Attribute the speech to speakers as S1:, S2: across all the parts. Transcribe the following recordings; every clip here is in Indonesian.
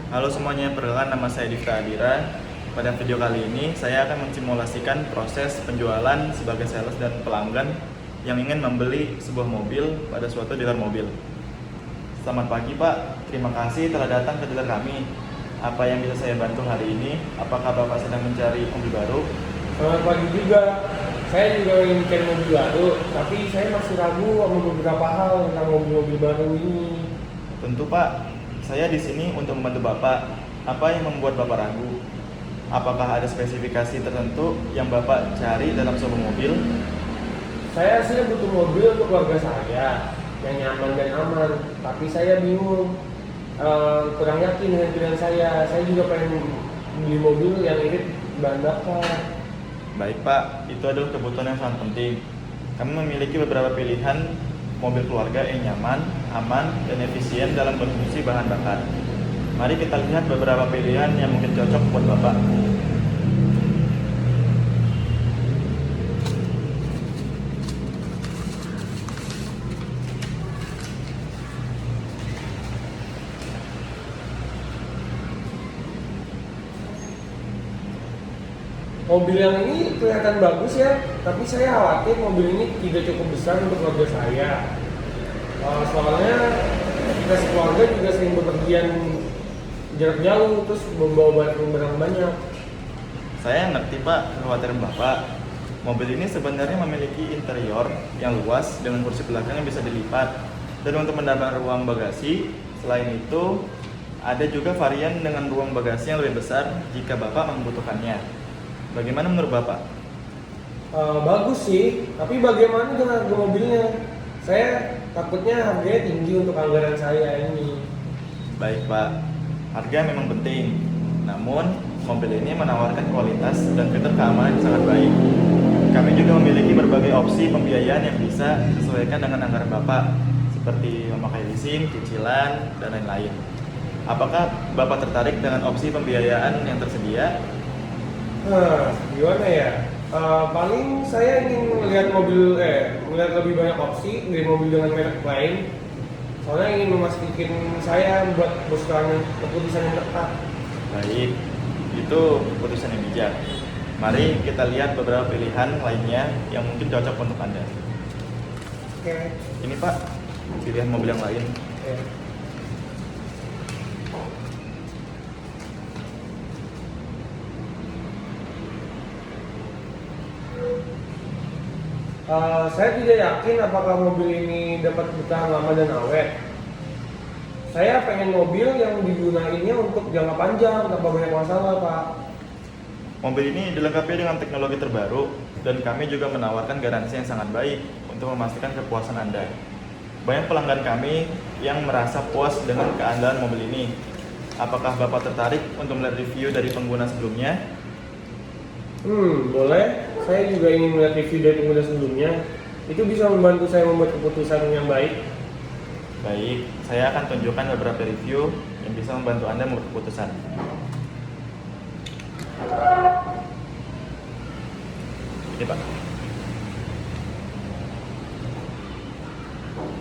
S1: Halo semuanya, perkenalkan nama saya Difta Adira. Pada video kali ini, saya akan mensimulasikan proses penjualan sebagai sales dan pelanggan yang ingin membeli sebuah mobil pada suatu dealer mobil. Selamat pagi Pak, terima kasih telah datang ke dealer kami. Apa yang bisa saya bantu hari ini? Apakah Bapak sedang mencari mobil baru?
S2: Selamat pagi juga. Saya juga ingin cari mobil baru, tapi saya masih ragu sama beberapa hal tentang mobil-mobil baru ini.
S1: Tentu Pak, saya di sini untuk membantu Bapak. Apa yang membuat Bapak ragu? Apakah ada spesifikasi tertentu yang Bapak cari dalam sebuah mobil?
S2: Saya sih butuh mobil untuk keluarga saya yang nyaman dan aman, tapi saya bingung, kurang yakin dengan pilihan saya. Saya juga pengen beli mobil yang irit bahan bakar.
S1: Baik Pak, itu adalah kebutuhan yang sangat penting. Kami memiliki beberapa pilihan mobil keluarga yang nyaman, aman, dan efisien dalam konsumsi bahan bakar. Mari kita lihat beberapa pilihan yang mungkin cocok buat Bapak.
S2: Mobil yang ini kelihatan bagus ya, tapi saya khawatir mobil ini tidak cukup besar untuk keluarga saya. Soalnya kita sekeluarga juga sering bepergian jarak jauh, terus membawa barang banyak.
S1: Saya ngerti Pak, kekhawatiran Bapak. Mobil ini sebenarnya memiliki interior yang luas dengan kursi belakang yang bisa dilipat. Dan untuk menambah ruang bagasi, selain itu ada juga varian dengan ruang bagasi yang lebih besar jika Bapak membutuhkannya. Bagaimana menurut Bapak?
S2: Bagus sih, tapi bagaimana dengan harga mobilnya? Saya takutnya harganya tinggi untuk anggaran saya ini.
S1: Baik Pak, harga memang penting. Namun, mobil ini menawarkan kualitas dan fitur keamanan yang sangat baik. Kami juga memiliki berbagai opsi pembiayaan yang bisa disesuaikan dengan anggaran Bapak, seperti memakai leasing, cicilan, dan lain-lain. Apakah Bapak tertarik dengan opsi pembiayaan yang tersedia?
S2: Gimana ya? Paling saya ingin melihat lebih banyak opsi dari mobil dengan merek lain. Soalnya ingin memastikan saya buat keputusan yang tepat.
S1: Baik, itu keputusan yang bijak. Mari kita lihat beberapa pilihan lainnya yang mungkin cocok untuk Anda.
S2: Oke.
S1: Ini Pak, pilihan mobil yang lain.
S2: Oke. Saya tidak yakin apakah mobil ini dapat bertahan lama dan awet. Saya pengen mobil yang digunainnya untuk jangka panjang tanpa banyak masalah, Pak.
S1: Mobil ini dilengkapi dengan teknologi terbaru dan kami juga menawarkan garansi yang sangat baik untuk memastikan kepuasan Anda. Banyak pelanggan kami yang merasa puas dengan keandalan mobil ini. Apakah Bapak tertarik untuk melihat review dari pengguna sebelumnya?
S2: Boleh. Saya juga ingin melihat review dari pengguna sebelumnya. Itu bisa membantu saya membuat keputusan yang baik.
S1: Baik, saya akan tunjukkan beberapa review yang bisa membantu Anda membuat keputusan. Ini Pak.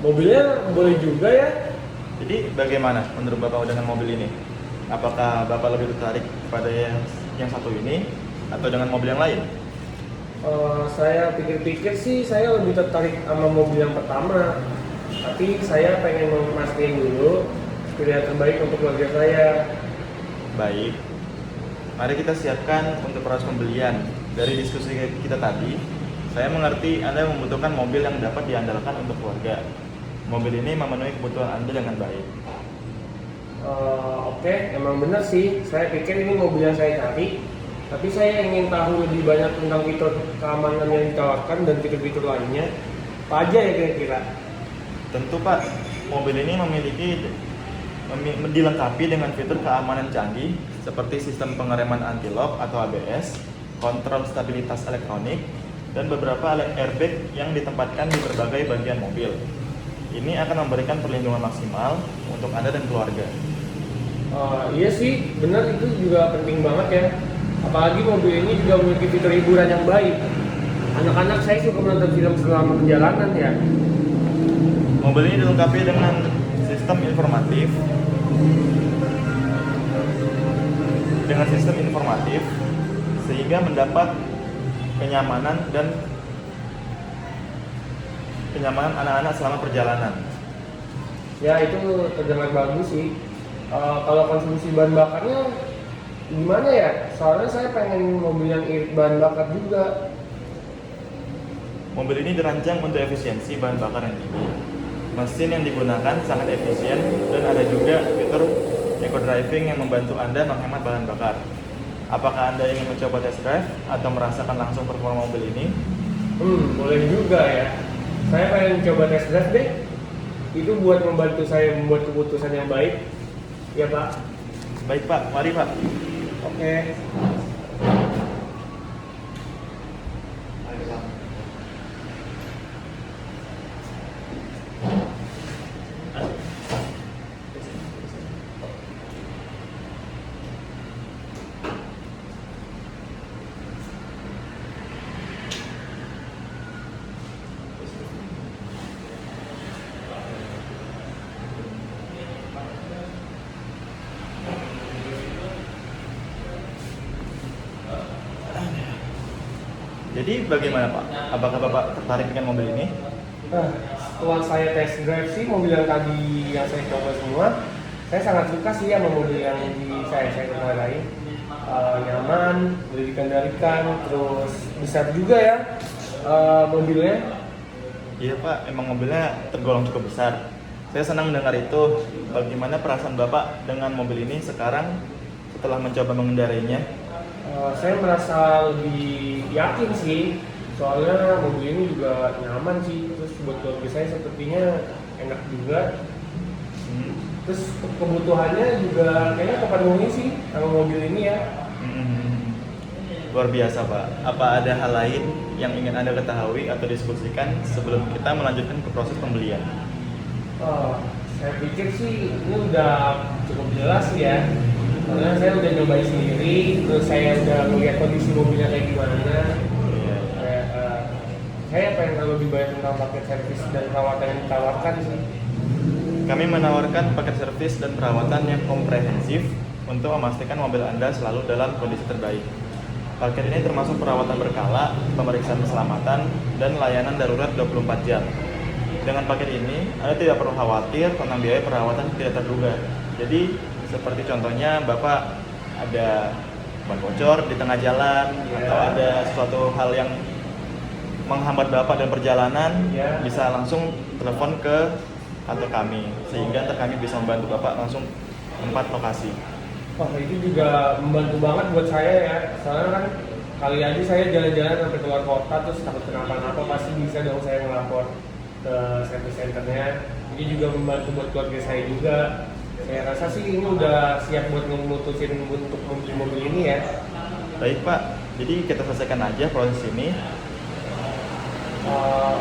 S2: Mobilnya boleh juga ya.
S1: Jadi bagaimana menurut Bapak dengan mobil ini? Apakah Bapak lebih tertarik pada yang satu ini atau dengan mobil yang lain?
S2: Saya pikir-pikir sih saya lebih tertarik sama mobil yang pertama. Tapi saya pengen memastikan dulu pilihan terbaik untuk keluarga saya.
S1: Baik, mari kita siapkan untuk proses pembelian. Dari diskusi kita tadi, saya mengerti Anda membutuhkan mobil yang dapat diandalkan untuk keluarga. Mobil ini memenuhi kebutuhan Anda dengan baik.
S2: Oke, emang bener sih. Saya pikir ini mobil yang saya cari. Tapi saya ingin tahu lebih banyak tentang fitur keamanan yang ditawarkan dan fitur-fitur lainnya. Apa aja ya kira-kira?
S1: Tentu Pak, mobil ini dilengkapi dengan fitur keamanan canggih seperti sistem pengereman anti-lock atau ABS, kontrol stabilitas elektronik, dan beberapa airbag yang ditempatkan di berbagai bagian mobil. Ini akan memberikan perlindungan maksimal untuk Anda dan keluarga.
S2: Iya sih, benar itu juga penting banget ya. Apalagi mobil ini juga memiliki fitur hiburan yang baik. Anak-anak saya suka menonton film selama perjalanan ya.
S1: Mobil ini dilengkapi dengan sistem informatif dengan sistem informatif sehingga mendapat kenyamanan anak-anak selama perjalanan.
S2: Ya itu terdengar bagus sih. Kalau konsumsi bahan bakarnya gimana ya? Soalnya saya pengen mobil yang irit bahan bakar juga.
S1: Mobil ini dirancang untuk efisiensi bahan bakar yang tinggi. Mesin yang digunakan sangat efisien dan ada juga fitur eco driving yang membantu Anda menghemat bahan bakar. Apakah Anda ingin mencoba test drive atau merasakan langsung performa mobil ini?
S2: Boleh juga ya. Saya pengen coba test drive deh. Itu buat membantu saya membuat keputusan yang baik. Ya Pak.
S1: Baik Pak, mari Pak.
S2: Oke.
S1: Jadi bagaimana Pak? Apakah Bapak tertarik dengan mobil ini?
S2: Nah, setelah saya test drive sih mobil yang tadi yang saya coba semua, saya sangat suka sih sama mobil yang saya kendarai. Nyaman, boleh dikendalikan, terus besar juga ya mobilnya.
S1: Iya Pak, emang mobilnya tergolong cukup besar. Saya senang mendengar itu. Bagaimana perasaan Bapak dengan mobil ini sekarang setelah mencoba mengendarainya?
S2: Saya merasa lebih yakin sih, soalnya mobil ini juga nyaman sih, terus buat keluarga saya sepertinya enak juga. Terus kebutuhannya juga kayaknya terpenuhi sih sama mobil ini ya.
S1: Luar biasa Pak. Apa ada hal lain yang ingin Anda ketahui atau diskusikan sebelum kita melanjutkan ke proses pembelian?
S2: Saya pikir sih ini udah cukup jelas ya. Karena saya udah nyobain sendiri, terus saya udah melihat kondisi mobilnya kayak gimana. Saya pengen tahu lebih banyak tentang paket servis dan perawatan yang ditawarkan sih.
S1: Kami menawarkan paket servis dan perawatan yang komprehensif untuk memastikan mobil Anda selalu dalam kondisi terbaik. Paket ini termasuk perawatan berkala, pemeriksaan keselamatan, dan layanan darurat 24 jam. Dengan paket ini, Anda tidak perlu khawatir tentang biaya perawatan tidak terduga. Jadi, seperti contohnya Bapak ada ban bocor di tengah jalan, atau ada suatu hal yang menghambat Bapak dalam perjalanan, bisa langsung telepon ke kantor kami, sehingga kami bisa membantu Bapak langsung tempat lokasi.
S2: Wah, itu juga membantu banget buat saya ya. Soalnya kan kali aja saya jalan-jalan sampai keluar kota terus takut kenapa-napa, pasti bisa dong saya melapor ke service centernya. Ini juga membantu buat keluarga saya juga. Saya rasa sih ini udah siap buat memutusin untuk membeli mobil ini ya.
S1: Baik Pak, jadi kita selesaikan aja proses ini.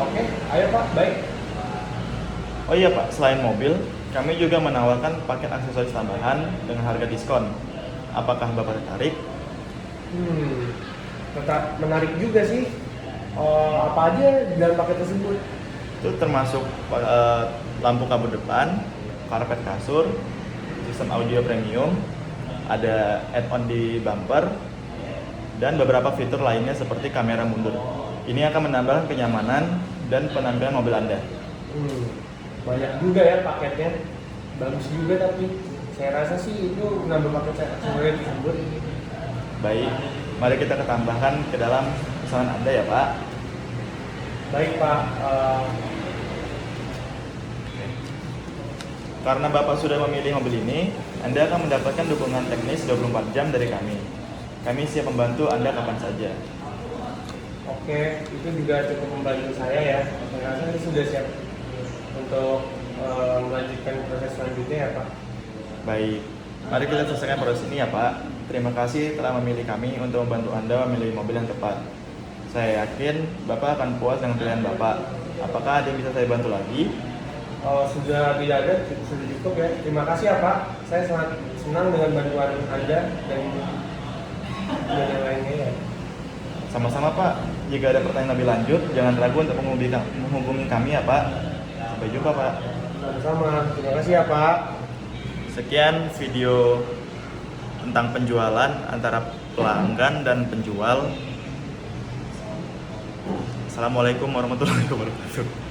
S2: Oke, ayo Pak, baik.
S1: Oh iya Pak, selain mobil, kami juga menawarkan paket aksesoris tambahan dengan harga diskon. Apakah Bapak tertarik?
S2: Tetap menarik juga sih. Apa aja dalam paket tersebut?
S1: Itu termasuk lampu kabut depan, karpet kasur, sistem audio premium, ada add-on di bumper, dan beberapa fitur lainnya seperti kamera mundur. Ini akan menambah kenyamanan dan penampilan mobil Anda.
S2: Banyak juga ya paketnya, bagus juga, tapi saya rasa sih itu menambah paket aksesoris tersebut.
S1: Baik, mari kita tambahkan ke dalam pesanan Anda ya Pak.
S2: Baik Pak.
S1: Karena Bapak sudah memilih mobil ini, Anda akan mendapatkan dukungan teknis 24 jam dari kami. Kami siap membantu Anda kapan saja.
S2: Oke, itu juga cukup membantu saya ya. Saya rasa ini sudah siap untuk melanjutkan proses selanjutnya ya Pak.
S1: Baik, mari kita selesaikan proses ini ya Pak. Terima kasih telah memilih kami untuk membantu Anda memilih mobil yang tepat. Saya yakin Bapak akan puas dengan pilihan Bapak. Apakah ada yang bisa saya bantu lagi?
S2: Sudah tidak ada, sudah cukup ya. Terima kasih ya Pak. Saya sangat senang dengan bantuan Anda dan yang lainnya ya.
S1: Sama-sama Pak. Jika ada pertanyaan lebih lanjut, jangan ragu untuk menghubungi kami ya Pak. Sampai jumpa Pak.
S2: Sama-sama. Terima kasih ya Pak.
S1: Sekian video tentang penjualan antara pelanggan dan penjual. Assalamualaikum warahmatullahi wabarakatuh.